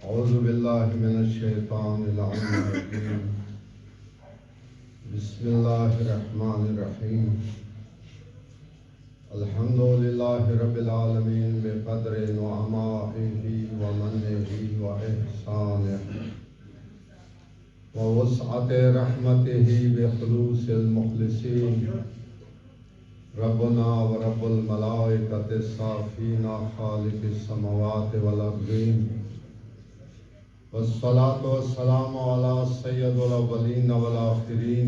औज़ु बिल्लाहि मिनश्शैतानिर रजीम। बिस्मिल्लाहिर रहमानिर रहीम। अल्हम्दुलिल्लाहि रब्बिल आलमीन बिक़द्रि निअमातिही व मन्निही व इहसानिही व वसअति रहमतिही बिखुलूसिल मुखलिसीन। रब्बना व रब्बुल मलाइकतिस साफ़ीना खालिक़िस समावाति वल अर्ज़ीन। वस्सलातु वस्सलामु अला सय्यिदिल अव्वलीन वल आखिरीन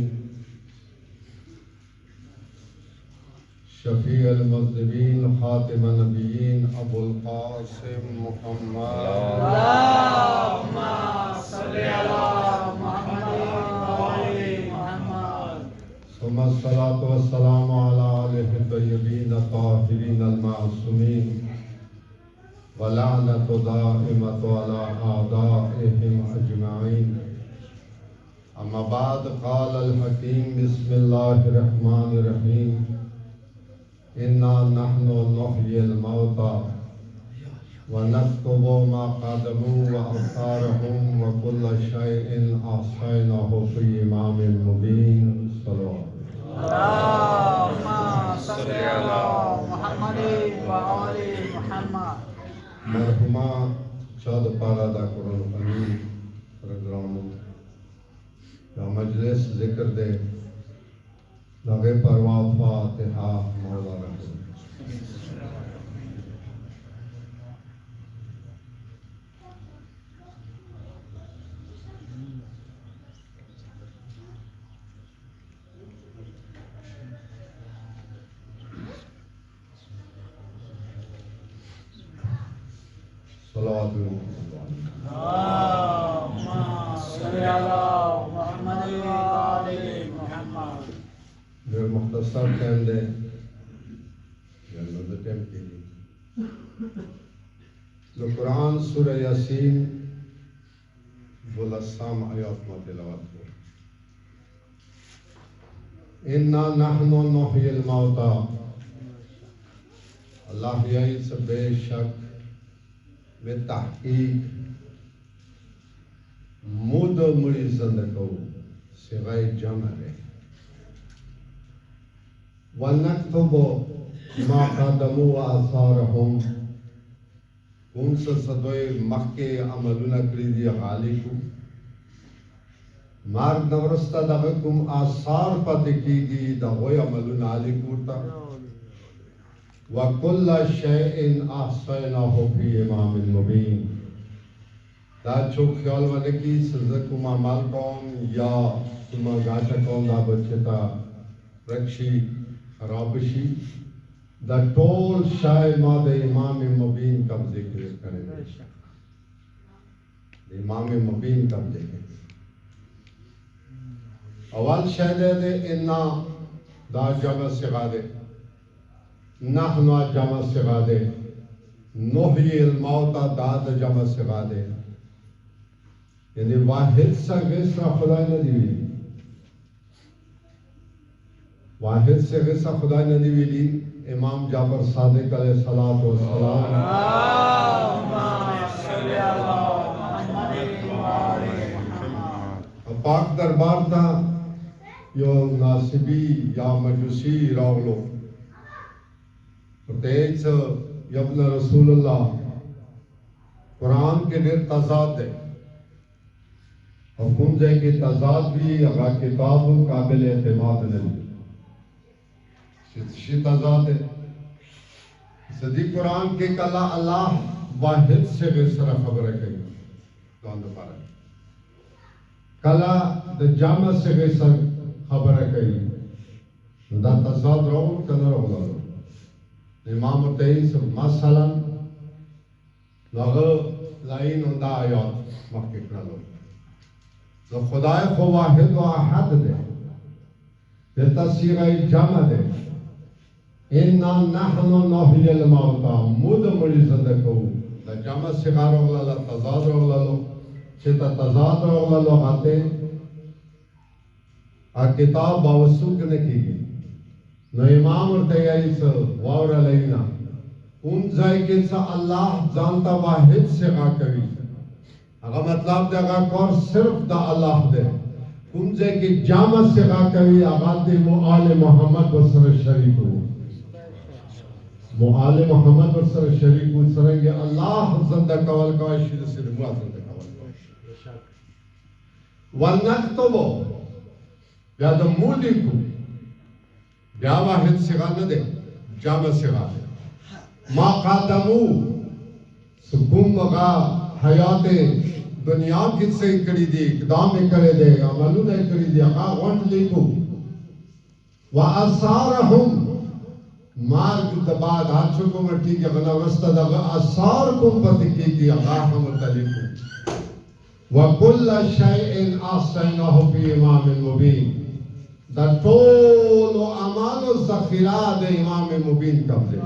शफ़ीउल मुज़निबीन ख़ातिमुन नबिय्यीन अबुल क़ासिम मुहम्मद अल्लाहुम्मा सल्लि अला मुहम्मद व आलि मुहम्मद। सुम्मा अस्सलातु वस्सलामु अला आलिहि तय्यबीन ताहिरीन अल मासूमीन व लअनतु दाइमतु अला आदाइहिम अजमाइन। अम्मा बाद क़ाल अल हकीम बिस्मिल्लाहिर रहमानिर रहीम। इन्ना नहनु नुह्यिल मौता व नक्तुबु मा क़द्दमू व आसारहुम व कुल्ल शैइन अहसैनाहु फ़ी इमामिन मुबीन। अल्लाहुम्मा सल्लि अला मुहम्मद व आलि मुहम्मद। मरहुमा चौद पारा दा कुरान पढ़ी प्रोग्राम या मजलिस जिक्र दे लगे परवा फातिहा मौला रहे। मेरे मुख्तसर टाइम दे टाइम के लिए कुरान सूरह यासीन बुलस्साम आयत में तिलावत हो। इन्ना नहनु नुह्यिल मौता। अल्लाह यही से बेशक बेतहकीक मुद मुड़ी ज़िंदगी सिवाय जम है व नक्तुबु मा क़द्दमू व आसारहुम। कौन सा सदोए मक्के अमलुना करीदिया गालिकु मार्ग नवरस्ता दगकुम आसार पते कीगी दगोय अमलुना आलिकुता व कुल्ल शैइन अहसैनाहु फ़ी इमामिन मुबीन। दाचो ख्याल वाले की सज़कुम अमल कौम या तुम गाचा कौम दा बच्चेता रक्षी खराबशी द टोल शाय माद इमाम मुबीन कब जिक्र करेंगे। इमाम मुबीन कब देखें अवल शहदे दे इन्ना दा जमा सिगादे नहनु जमा सिगादे नुह्यिल मौता दाद जमा सिगादे यानी वाहिद सा गैसा खुदा न दिवी वाहिद से गैसा खुदा न दिवी इमाम जाफर सादिक अलैहिस्सलातु वस्सलाम पाक दरबार था यो नासिबी या मजूसी रावलो तेज यब्न रसूलुल्लाह कुरान के लिए तजाद है और कुन जाए कि तजाद भी अगर किताब काबिल एतमाद नहीं तजाद है सदी कुरान के कला अल्लाह वाहिद से बेसरा खबर है कहीं कला द जामा से बेसर खबर है कहीं दा तजाद रो कलर होगा इमाम तेईस मसलन लग लाइन उंदा आयात मक्के करो तो खुदाए को वाहिद व अहद दे देता सीगाई जामा दे इन्ना नहनु नुह्यिल मौता मुद मुड़ी ज़िंदगी द जामा सिगारो ला तजाद रो लो चेता तजाद रो लो आते आ किताब बावसूक ने की न इमाम और तैयारी से वावरा लेना उन जायके सा अल्लाह जानता वाहिद से कभी अगर मतलब देगा कौर सिर्फ द अल्लाह दे कुमजे की जामा से कभी आगादी मुआल मोहम्मद बसर शरीफ हो मुआल मोहम्मद बसर शरीफ हो सरंगे अल्लाह ज़िंदा कवल का शिद से मुआ ज़िंदा कवल वन्नक तो वो या द मूली को या वाहिद सिगा न दे जामा सिगा मा कादमू सुकुम मगा हयाते दुनिया किससे करी दी इकदाम करे दे अमलू ने करी दी आगा वंट लिखो व आसारहुम मार्ग दबाद हाथों को मट्टी के गला वस्ता दगा आसार को पति की आगा हम तलिखो व कुल्ल शैइन आसैनाहु फी इमाम मुबीन द टोल अमाल ज़खीरा दे इमाम मुबीन कब्ज़े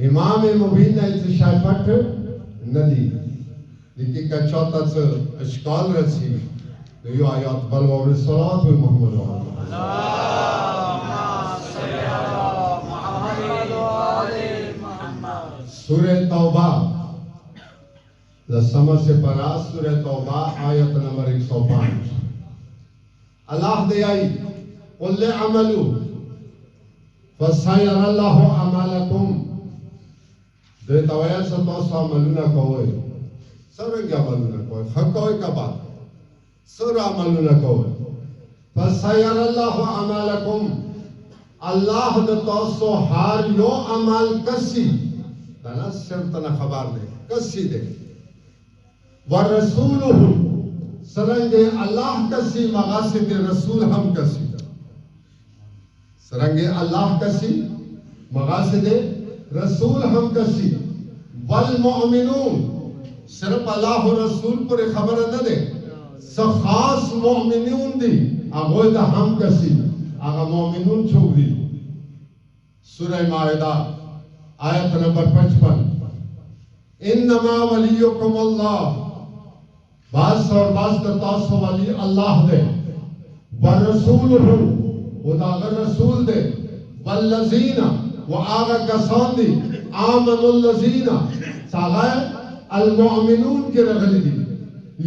इमाम मुबीन ने इस शायपट नदी लेकिन का चौथा से अशकाल रसी तो यो आयत बल और सलात हुई मोहम्मद सूरह तौबा लसमा से परा सूरह तौबा आयत नंबर 105 अल्लाह दे आई कुल अमलू फसयरल्लाहु अमलकुम दे तवाया से तो सामलुना कोई सरंग अमलुना कोई खकोई का बात सर अमलुना कोई फसयरल्लाहु अमलकुम अल्लाह द तो सो हार यो अमल कसी तना सिर तना खबर दे कसी दे व रसूलुहु सरंगे अल्लाह कसी मगासिद रसूल हम कसी सरंगे अल्लाह कसी मगासिद रसूल हम कसी वल मोमिनून सिर्फ अल्लाह रसूल पर खबर न दे स खास मोमिनून दी आगोय द हम कसी आगा मोमिनून छोड़ी सूरह माइदा आयत नंबर 55 इन्नमा वलियुकुम अल्लाह बास और बास द तासो वली अल्लाह दे व रसूलुहु खुदा रसूल दे वल्लजीना वो आगा कसांदी आमनुल लजीना सागा अलमुमिनून के रगली दी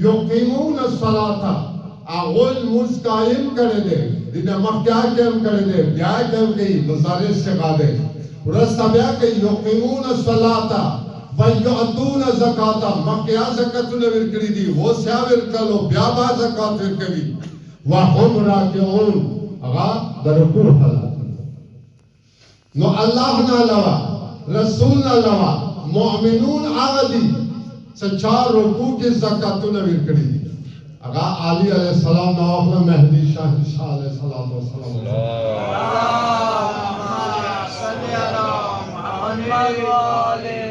युकीमून अस्सलाता आगोल मुस्कायम करे दे दिना मख्या केम करे दे ब्या केम की मुसारिफ से कादे रस्ता ब्या के युकीमून अस्सलाता व युअतून ज़काता मख्या ज़कात ने विरकड़ी दी वो स्याविर कलो ब्या बा ज़कात विरकड़ी व हम राकिऊन आगा दरकू हला नो अल्लाह ना लवा रसूल ना लवा मोमिनून आगदी सचार रुकू के ज़कातु ने विरकड़ी दी अगा आली अलैहि सलाम ना अहला महदी शाह अलैहि सलाम व सलाम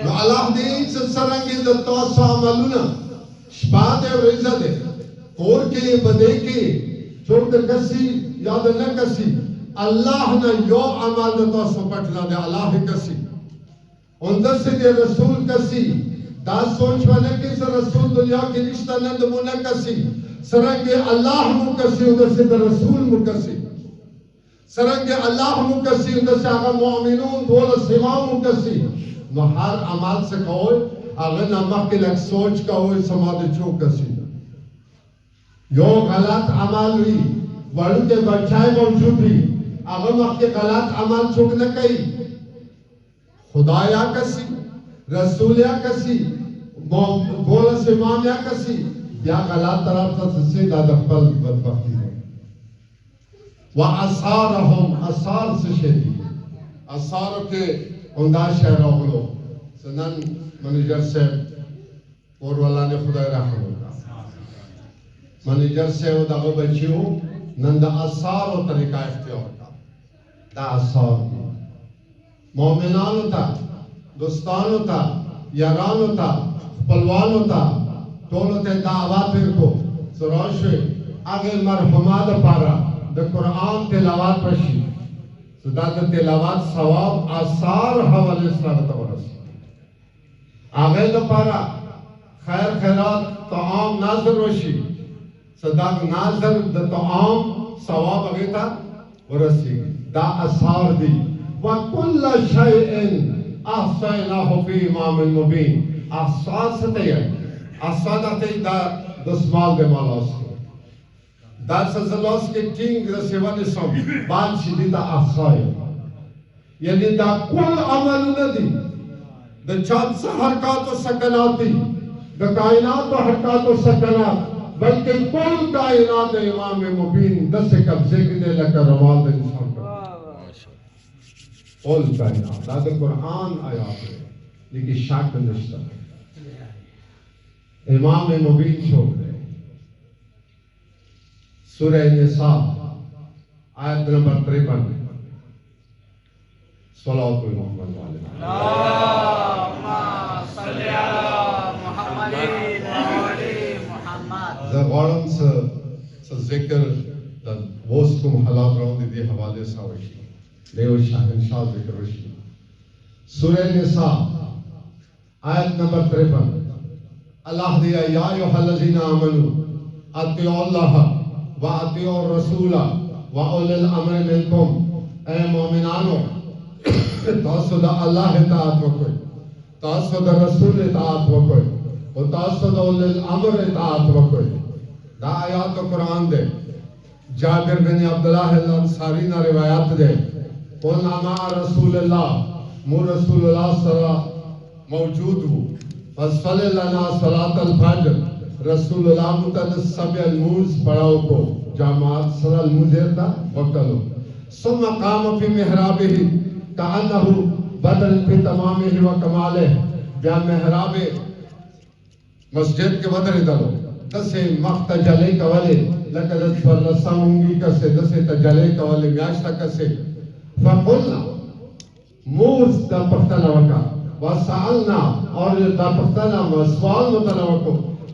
नो अल्लाह दीन से सरंगे the Tosa मलुना शपाते Riza they core के बदे के छोड़ दे कसी याद न कसी अल्लाह ने यो अमल तो सपटना दे अल्लाह कसी उनदर से दे रसूल कसी दास सोच वाले के से रसूल दुनिया के रिश्ता नंद मुना कसी सरंगे अल्लाह मुकसी उधर से दे रसूल मुकसी सरंगे अल्लाह मुकसी उधर से आगा मोमिनून बोल सिवा मुकसी नो हर अमल से कोई अगर नमक के लग सोच का हो समाधि छो कसी यो गलत अमल हुई वड़ू के बचाए मौजूद हुई अगर वक्त के गलत अमल छुक न कही खुदाया कसी रसूलिया कसी बोल से इमामिया कसी या गलत तरफ से दादफल बदबख्ती है वह असारहुम असार से शेदी असार के उंदा शहरों सनन मैनेजर से और वाला ने खुदा रहम मैनेजर से वो दगो बच्चियों नंदा असार और तरीका इख्तियार दा असार मोमिनान होता दोस्तान होता यारान होता पलवान होता दोनों ते दावत को सरोश आगे मरहमाद पारा द कुरान तिलावत पशी सदा तिलावत सवाब आसार हवाले सलात वरस आगे द पारा खैर खैरात तआम नाज़र वशी सदा नाज़र द तआम सवाब अगेता वरसी दा असार दी व कुल्ल शैइन अहसैनाहु फी इमाम मुबीन Asasate Asanate da das Mal de Malos. Das ist los geting das Evanism Banshidita Asai. Yani da kul amal nadi. The chance harkat o sakanati. The kainat o harkat o sakanat. बल्कि कुल कायनात इमाम मुबीन 10 कब्जे के लिए लगा रवाल दे इंसान का कुल कायनात दादा कुरान आयात है लेकिन शाक निश्चित इमाम मुबीन छोड़ दे सूरह निसा आयत नंबर 53 सल्लल्लाहु मोहम्मद वाले ज़वारम से ज़िक्र द वोस्तुम हालात राउंड दी हवाले सावशी देव शाहनशाह ज़िक्र वशी सूरह निसा आयत नंबर 53 अल्लाह दिया या अय्युहल्लज़ीना आमनू अतिउल्लाह व अतिउर रसूला व उलिल अम्रि मिनकुम ए मोमिनानो तासद अल्लाह इताअत वकोई तासद रसूल इताअत वकोई और तासद उलिल अम्र इताअत वकोई दा आयात कुरान दे जाबिर बिन अब्दुल्लाह अल-अंसारी ना रिवायत दे कुल मा रसूलुल्लाह मु रसूलुल्लाह सल्लल्लाहु मौजूद हूँ फसलना सलातल फज्र रसूलुल्लाह मुतद सबल मूज पढ़ाओ को जमात सलाल मुजेरता वक्तलो सुम काम फी मिहराबिही कानहु बदल फी तमामिही व कमालिही या मिहराबे मस्जिद के बदल दलो दसे मख्त जले कवले लकदस फलसंगी कसे दसे तजले कवले म्याश्ता कसे फकुलना मूज दा पख्तना वका वसालना और दा पख्तना मसवाल मुतलवको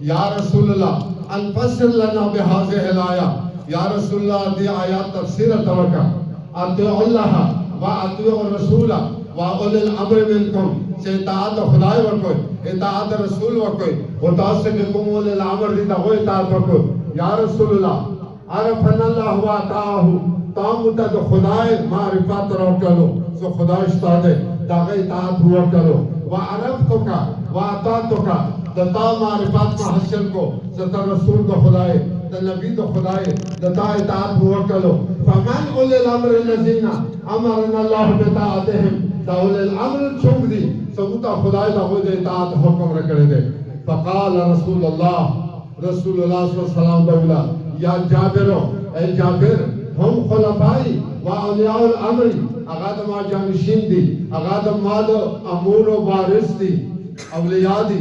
या रसूलुल्लाह अनफसर लना बिहाज़े हिलाया या रसूलुल्लाह दी आयात तफसीर तवका अतिउल्लाह व अतिउर रसूला व उलिल अम्र मिनकुम से इताअत खुदाए वकोई इताअत रसूल वकोई उतासे के कुमुल अमर दी ता वो इताअत वकोई या रसूलुल्लाह अरफनल्लाह व अताहु तामुत द खुदाए मारिफत रो करो सो खुदा इस्तादे दागे इताअत हुआ करो व अरफतुका व अतातुका दता मारिफत का हासिल को सता रसूल को खुदाए द नबी को खुदाए दता इताअत हुआ करो फमन उलिल अम्र लजीना अमरना अल्लाह बिताअतिहिम दाउल अम्र चुंगदी सबूता खुदाए दा वो इताअत हुक्म रखड़े दे फकाल रसूलुल्लाह सल्लल्लाहु अलैहि वसल्लम दौला या जाबिरो ए जाबिर हम खुलफाई व औलियाउल अम्री अगादम जानशीन दी अगादम माद अमूर व वारिस दी औलिया दी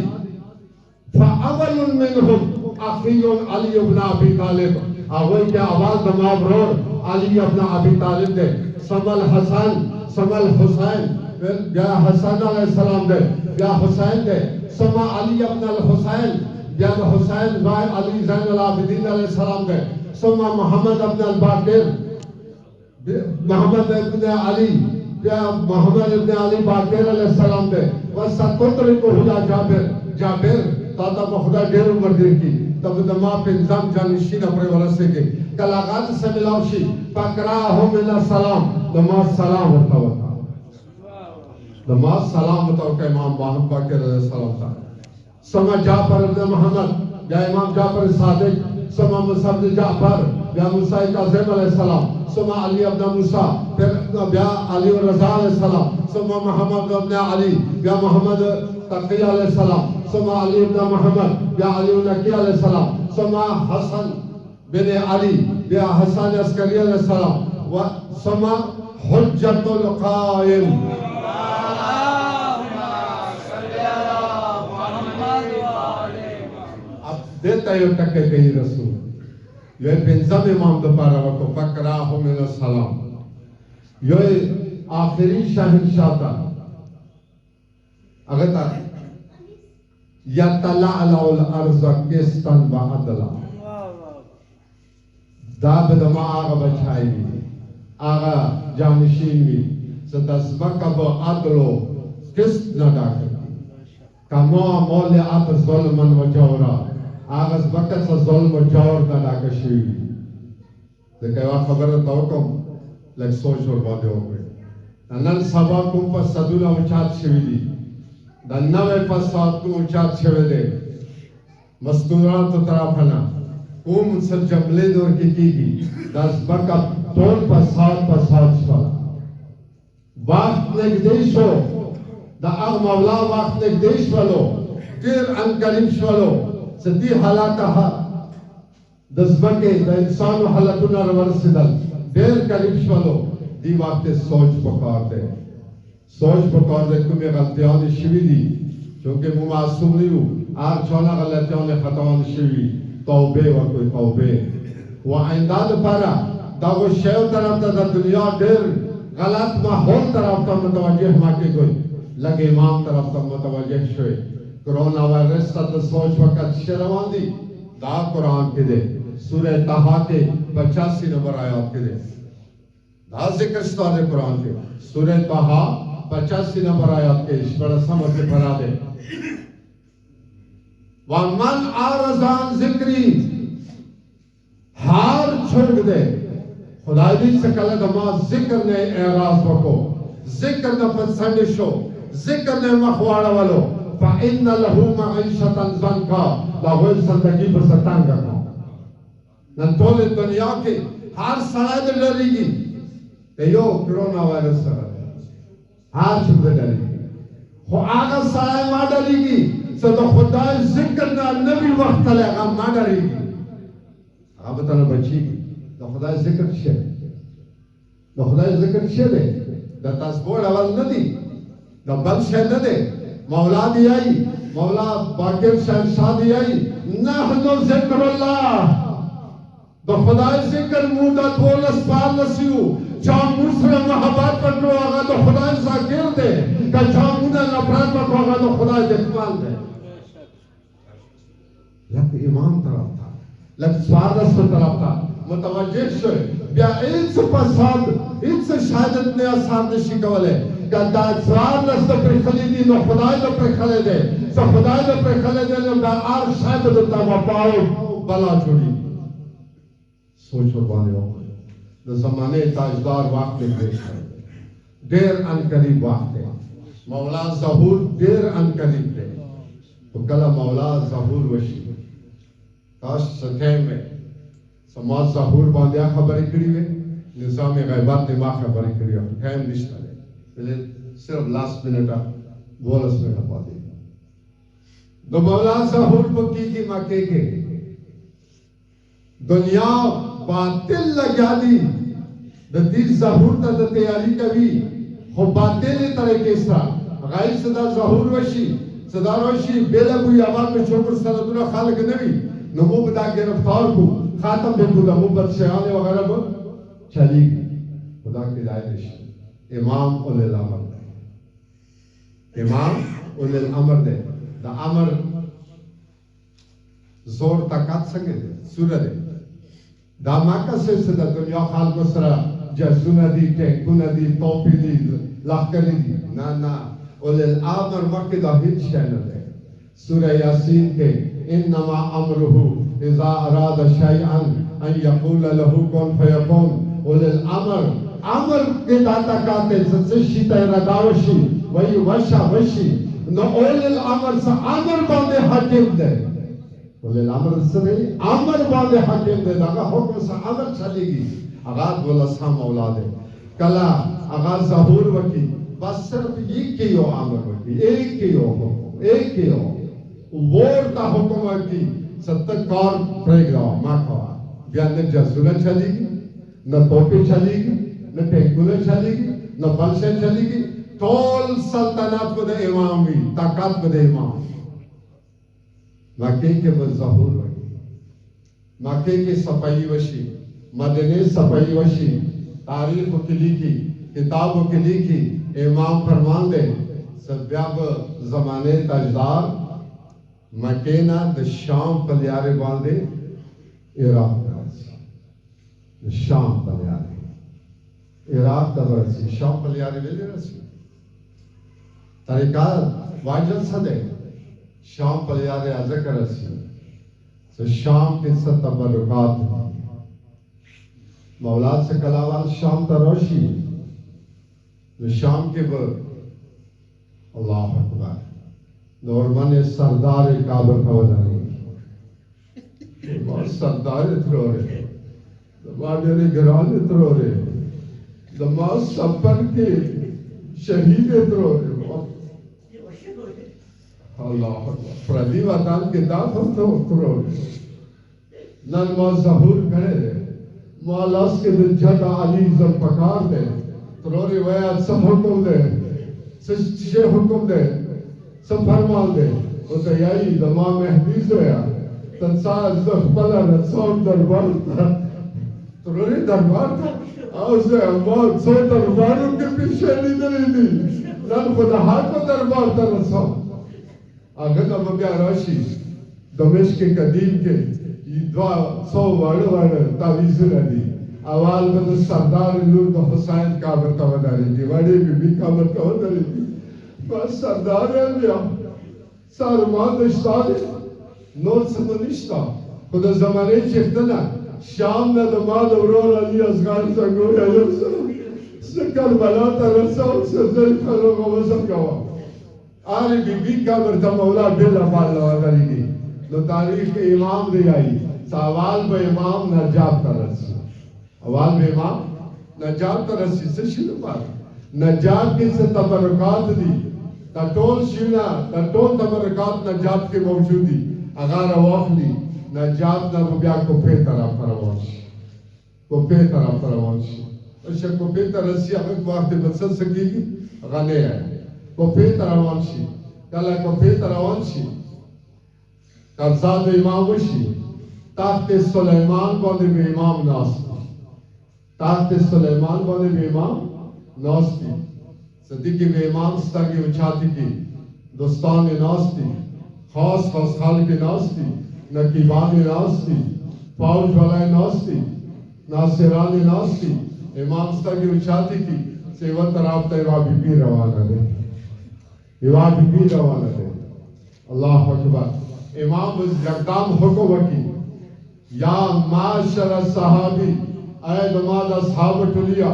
फअवल मिनहुम अखीयुन अली इब्न अबी तालिब अवल के आवाज दमाब्रोर अली इब्न अबी तालिब दे समल हसन समल हुसैन या हसन अलैहिस्सलाम दे या हुसैन दे समा अली इब्न अल हुसैन या हुसैन भाई अली ज़ैन अल आबिदीन अलैहिस्सलाम दे समा मोहम्मद इब्न अल बाकिर मोहम्मद इब्न अली या मोहम्मद इब्न अली बाकिर अलैहिस्सलाम दे व सकुत्र को हुआ जाबिर जाबिर ताता खुदा ढेर उम्र दे की तब दमा पे इंजाम जानशीन अपने वरसे के कलागात से मिलावशी पकराहु मिला सलाम नमाज सलाम होता होता नमाज सलाम होता होता इमाम बाकिर अलैहिस्सलाम था समा जाफर इब्न मोहम्मद या इमाम जाफर सादिक समा मूसा इब्न जाफर या मूसा काज़िम अलैहिस्सलाम समा अली इब्न मूसा फिर या अली रज़ा अलैहिस्सलाम समा मोहम्मद इब्न अली या मोहम्मद तकी अलैहिस्सलाम समा अली इब्न मोहम्मद या अली नकी अलैहिस्सलाम समा हसन बिन अली या हसन अस्करी अलैहिस्सलाम व समा हुज्जतुल कायम देता है टके कहीं रसूल ये बेंज़म इमाम दोबारा वको फकराहु मिन सलाम ये आखिरी शहंशाह था अगर ता या तला अलाउल अर्ज़ किस्तन व अदला दाब दमा आगा बचाई भी आगा जानशीन भी सदस्मका ब अदलो किस्त न डाकर कमो मोले अत ज़ुल्मन व जौरा आगस वक्त से ज़ुल्म जौर का लाकशी लेकिन वह खबर तो कम लग सोच और बातें हो गए नन सभा कुम पर सदुला उचात शिविली द नवे फसाद को ऊंचा छेवे दे मस्तूरा तो तरफना कोम सर जमले दौर की दस बका तोड़ फसाद वाला वक्त नेगदेश हो द अग मौला वक्त नेगदेश वालो तिर अनकरीब वालो सदी हालात हा दस बके द इंसान हालातुना रवरसिदल देर करीब वालो दी वक्त सोच पकार दे तुम्हें गलतियां शिवी दी क्योंकि मुँह मासूम नहीं हूँ आर चौना गलतियों ने खताओं शिवी तौबे व कोई तौबे वो आइंदा दोबारा दावो शेव तरफ दा दुनिया डेर गलत माहौल तरफ ता मुतवज्जे माके कोई लगे इमाम तरफ ता मुतवज्जे शोए कोरोना वायरस ता सोच वक्त शर्मांदी दा कुरान के दे सूरह ताहा के 85 नंबर आयत के दे दा जिक्र स्तादे कुरान के सूरह ताहा 85 नंबर आयत के इस बड़ा समझ के पढ़ा दे वमन आरज़ान जिक्री हार छोड़ दे खुदाई से कल दमा जिक्र ने एराज वको जिक्र न पसंदिशो जिक्र ने मखवाड़ा वालो फ़इन्न लहू मईशतन ज़ंका लाहुल जिंदगी पर सतांग का न तोले दुनिया के हर सराय दे डरेगी ते यो कोरोना वायरस सराय हार छुप दे डरेगी हो आगा सराय मा डरेगी तो खुदा जिक्र ना नबी वक्त लेगा मा डरेगी आप बताना बच्ची तो खुदा जिक्र छे तो खुदा जिक्र छे दे द तस्बोड़ अवल नदी द बल शे नदे मौला दियाई मौला बाकिर शहंशाह दियाई नहनु जिक्रुल्लाह द खुदा जिक्र मुदा बोलस पार नसियो चा मुसरा मोहब्बत पकड़ो आगा तो खुदा जाकिर दे का चा मुदा नफरत पकड़ो आगा तो खुदा देखभाल दे लग इमाम तरफ था लग स्वारस तरफ था मुतवज्जे शो या इस फसाद इस शहादत ने आसार ने शिकवले का दाजवार लस्त पर खलीदी नो खुदा तो पर खलेदे सो खुदा तो पर खलेदे नो दा आर शायद तो ता पाओ बला छोड़ी सोच और बाने हो द ज़माने ताजदार वक्त में पेश है देर अनकरीब वक्त है मौला ज़हूर देर अनकरीब है तो कला मौला ज़हूर वशी काश सथे में समाज ज़हूर बांधिया खबरी करी है निज़ाम गैबात दिमाग खबरी करी है टाइम निश्ता है पहले सिर्फ लास्ट मिनट बोलस में लपा दे दो मौला ज़हूर बकी की मके के दुनिया बातिल लगा दी दीज ज़हूर ता तैयारी कभी हो बातिल तरीके से गाइस सदा ज़हूर वशी सदा रोशी बेलबुई आवाज में छोकर सलदुरा खालक नबी नमो बदा गिरफ्तार को खातम बिन खुदा मुबत शयाने वगैरह को चली खुदा की दायरिश इमाम उल अमर दे द अमर जोर ताकत संगे सूरज दामाका से सदा दुनिया खाल को सरा जजुना दी टेकुना दी तोपी दी लखकरी दी ना उलिल अमर मक्के दा हिट चैनल है सूरह यासीन के इन्नमा अमरुहु इज़ा अरादा शैअन अन यक़ूल लहू कुन फयकून उलिल अमर के दाता काते सच्ची रदावशी वही वशी न उलिल अमर से अमर बांधे हकीम दे उलिल अमर से अमर बांधे हकीम दे दागा हुक्म से अमर चलेगी आगाज बोला सा मौला दे कला आगाज ज़हूर वकी बस सिर्फ एक के यो अमर वकी एक के यो वोर ता हुक्म की सत्तर प्रोग्राम माखवा बयान जजुना चलेगी न तोपे चलेगी न टेकुले चलेगी न बलशे चलेगी तोल सल्तनत बदे इमाम भी ताकत बदे इमाम मक्के के ज़हूर वकी मक्के के सफाई वशी मदीने सफाई वशी तारीख की लिखी किताबों की लिखी इमाम फरमान दे सब्याब ज़माने ताजदार मकेना द शाम पलियारे बांधे इराक शाम पलियारे इराक दबरसी शाम पलियारे वेले रसी तरीका वाजल सदे शाम पलियारे अज़कर रसी तो शाम के तबरुकात मौलाद से कलावाल शाम तरोशी तो शाम के वो अल्लाह अकबर नॉर्मन सरदार काबर कवदानी दमा सरदार इत्रोरे दमा मेरे घरान इत्रोरे दमा सपन के शहीद इत्रोरे अल्लाह प्रदी वतन के दाफत इत्रोरे नन मा ज़हूर करे मालास के दिल जटा अली जल पकार दे त्रोरे वया सब हुक्म दे सच्चे हुक्म दे सब फरमान दे उसे यही दमा महदी सोया संसार ज़ख्बला रसूल दरबार था त्रोरे दरबार था उसे अम्माद सो दरबारों के पीछे नहीं दरी थी नन खुदा हाथ को दरबार था रसूल आगे तब क्या राशि दमिश्क के कदीम के दवा 100 वाले तावीज़ रही अवाल में तो सरदार लूर तो हुसैन काबर कवदारी थी बड़ी बीबी काबर कवदारी थी बस सरदार है लिया सारमान दश्तार नोर समनिश्ता खुदा ज़माने चिफ्तना शाम में दमाद उरोर अली असगार संगो या सकल बला तरसाव सजल खलो गवसम गवा आरे बीबी काबर था मौला बिल अफाल लवादारी थी तो तारीख के इमाम दे आई सवाल बे इमाम नजात तरस अवाल बे इमाम नजात तरस से शुरू पर नजात के से तबरकात दी तटोल शिना तटोल तबरकात नजात के मौजूदी अगर अवाखली नजात ना बुया को पे तरफ परवाश को पे तरफ परवाश और को पे तरस या एक वक्त बदल सकेगी गाने है को पे तरवाश कला को पे तरवाश कज़ाद इमाम वशी ताख्त सुलेमान बंदे में इमाम नास्ती ताख्त सुलेमान बंदे में इमाम नास्ती सदीकी में इमाम स्तागी उचाती की दोस्तान नास्ती खास खास खाल के नास्ती नकीबान नास्ती फौज वाला नास्ती नासिरान नास्ती इमाम स्तागी उचाती की सेवा तराब तेरा बीबी रवाना दे इवा बीबी रवाना दे अल्लाह अकबर इमाम जगदाम हुक्म की या माशर सहाबी ऐ दमाद असहाब टुलिया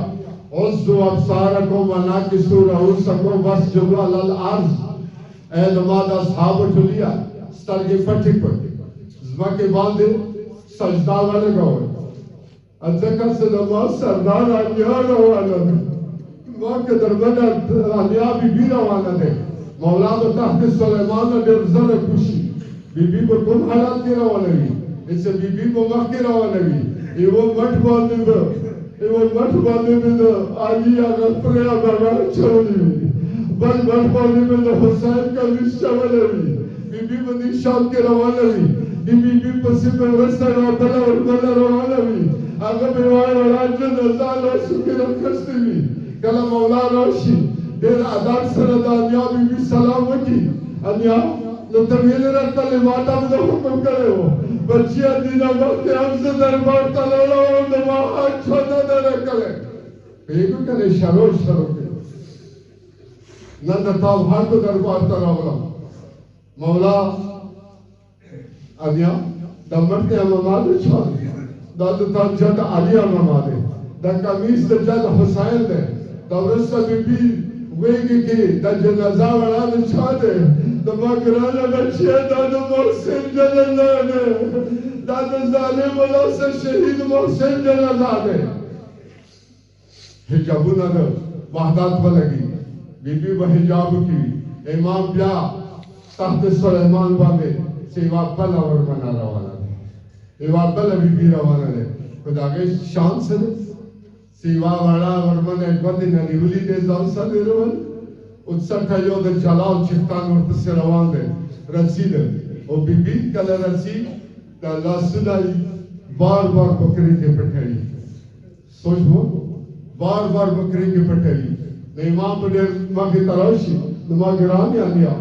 उज़्ज़ु अब्सारकुम व नाकिसु रऊसकुम वस्जुदु अलल अर्ज़ ऐ दमाद असहाब टुलिया सर के फटी पर ज़मा के बांधे सजदा वाले गए अज़कर से दमाद सरदार आनिया रवाना दे मां के दरबार आनिया बीबी रवाना दे मौला तो तख्त सुलेमान ने डर खुशी बीबी को कौन हालात के रवाना भी इससे बीबी को मख के रवाना भी ये वो मठ बांधे में तो आली आगा प्रिया बाबा छोड़ी बल मठ बांधे में तो हुसैन का विश्व वाले भी बीबी को निशान के रवाना भी बीबी पसी पे वस्ता और बला रवाना भी आगे बेवार और राज्य नज़ाल और सुखी रखस्ती भी कला मौला रोशी देर आदार सरदानिया बीबी सलामती अन्या लो तमीले रखता ले माता में तो हुक्म करे हो बच्चियां दीना वक्त हमसे दरबार तलोला और दमाहा छोटा दर करे बेगु करे शरो के नंद ताव हाथ को दरबार तलोला मौला अन्या दमट के अमाद छोड़ दाद ताव जट आलिया अमाद द कमीज द जल हुसैन दे दौरस बीबी वेगी की द जनाजा वाला छोड़े द मगराना बच्चे दाद मोहसिन जनाजा दे दाद जालिम वाला से शहीद मोहसिन जनाजा दे हिजाबु ना दे वहदात वालगी बीबी बहिजाब की इमाम ब्या तख्त सुलेमान बांधे सेवा पल और मना रवाना दे सेवा पल बीबी रवाना दे खुदा के शान से सेवा वाला और मन एक बात नरीवली दे जालसा दे रवन उत्सठ यो दे जलाल चिफ्तान और तसे रवान दे रसीद ओ बीबी कल रसीद दा लासुलाई बार बार बकरी के पठाई सोच वो बार बार बकरी के पठाई इमाम ने मां की तराशी नमा गिरान आनिया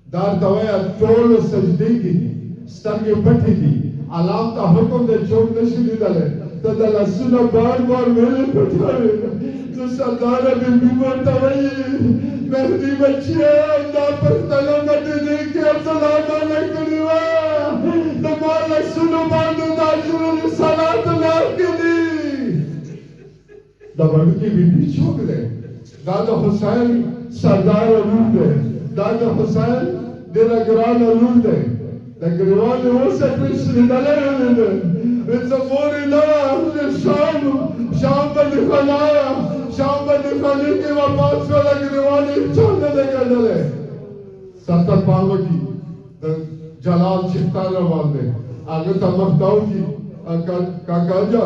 दार तवया तोल सजदे की स्तर के पठी थी अलाम का हुक्म दे छोड़ नशी दले तदला सुना बार बार मेरे पठाए तो सरदार बीबी बोलता वही मेहदी बच्चिया ना पर तलमत दे के सलाम अलैकुम वा तमाला सुनो बांधो नाजुल सलात ना के दी दबड़ की बीबी छोड़ दे दादा हुसैन सरदार अबू दे दादा Hussain della grana luce, la grana rossa Krishna dalene, it's a morina, the shamba di khalaya, shamba di khali ke wapas wala grana chanda dale, Satan Parvati, the Jalal Chittara Vande, Agata Mahtauki, Kakaja,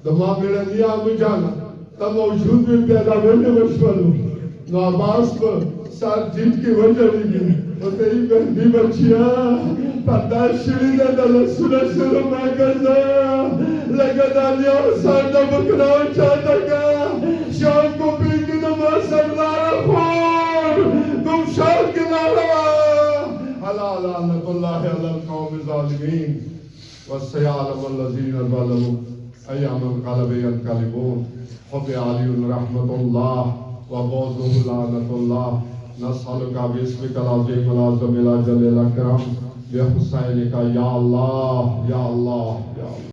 the Mamirania Mujana, the Mojud will be the Venezuela. No Abbas पर साथ जीत की वजह नहीं और तेरी बहनी बच्चियां पताशरी ने दलसुना शुरू में करना लगा दानिया सादा बकराव चाहता का शाम को पीर की नमाज सरदार खोर तुम शाम के नारा अला अला नकुल्लाह अला कौम ज़ालिमीन वस्सयालम अल्लज़ीन ज़लमू अय्यामन क़लबयन क़लिबून हुब्ब अली रहमतुल्लाह वबौज़ुहु लानतुल्लाह नस्अलुका बिस्मिकल अज़ीमिल अज़मिल जल्लिल अकरम बिहुसैनिका या अल्लाह या अल्लाह या अल्लाह।